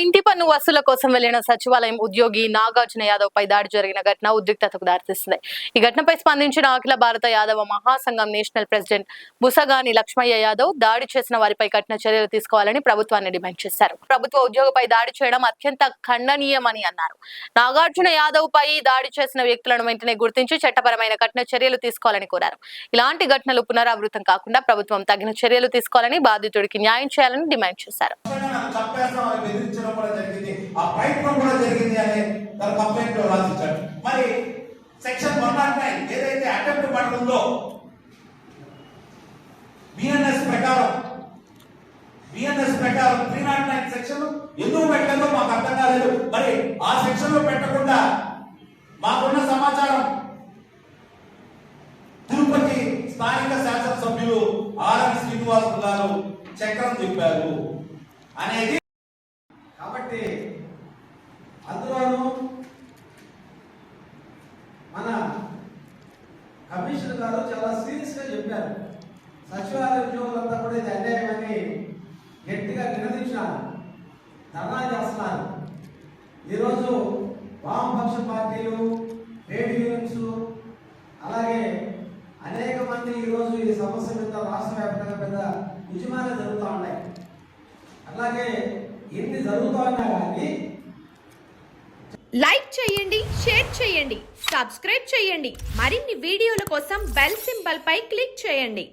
ఇంటి పన్ను వసూల కోసం వెళ్లిన సచివాలయం ఉద్యోగి నాగార్జున యాదవ్ పై దాడి జరిగిన ఘటన ఉద్రిక్తతకు దారితీస్తుంది. ఈ ఘటనపై స్పందించిన అఖిల భారత యాదవ మహాసంఘం నేషనల్ ప్రెసిడెంట్ బుసగాని లక్ష్మయ్య యాదవ్ దాడి చేసిన వారిపై కఠిన చర్యలు తీసుకోవాలని ప్రభుత్వాన్ని డిమాండ్ చేశారు. ప్రభుత్వ ఉద్యోగిపై దాడి చేయడం అత్యంత ఖండనీయమని అన్నారు. నాగార్జున యాదవ్ పై దాడి చేసిన వ్యక్తులను వెంటనే గుర్తించి చట్టపరమైన కఠిన చర్యలు తీసుకోవాలని కోరారు. ఇలాంటి ఘటనలు పునరావృతం కాకుండా ప్రభుత్వం తగిన చర్యలు తీసుకోవాలని, బాధితుడికి న్యాయం చేయాలని డిమాండ్ చేశారు. మరి సెక్షన్ 109 ఏదైతే అటెంప్ట్ మర్డర్ ఉందో బిఎన్ఎస్ ప్రకారం 309 సెక్షన్ ఎందుకు పెట్టలేదో మాకు అర్థం కాలేదు. మరి ఆ సెక్షన్ లో పెట్టకుండా మాకున్న సమాచారం తిరుపతి స్థానిక శాసనసభ్యులు ఆర్ఎన్ శ్రీనివాసులు గారు చక్రం తిప్పారు అనేది. కాబట్టి అందులోనూ మన కమిషనర్ గారు చాలా సీరియస్ గా చెప్పారు. సచివాలయ ఉద్యోగులంతా కూడా ఇది అన్యాయమని గట్టిగా నిలదీసినారు, ధర్నా చేస్తున్నారు. ఈరోజు వామపక్ష పార్టీలు, ట్రేడ్ యూనియన్స్, అలాగే అనేక మంది ఈరోజు ఈ సమస్య మీద రాష్ట్ర వ్యాప్తంగా పెద్ద ఉద్యమాలు జరుగుతూ ఉన్నాయి. అలాగే ఎన్ని జరుగుతూ ఉన్నా కానీ లైక్ చేయండి, షేర్ చేయండి, సబ్స్క్రైబ్ చేయండి. మరిన్ని వీడియోల కోసం బెల్ సింబల్ పై క్లిక్ చేయండి.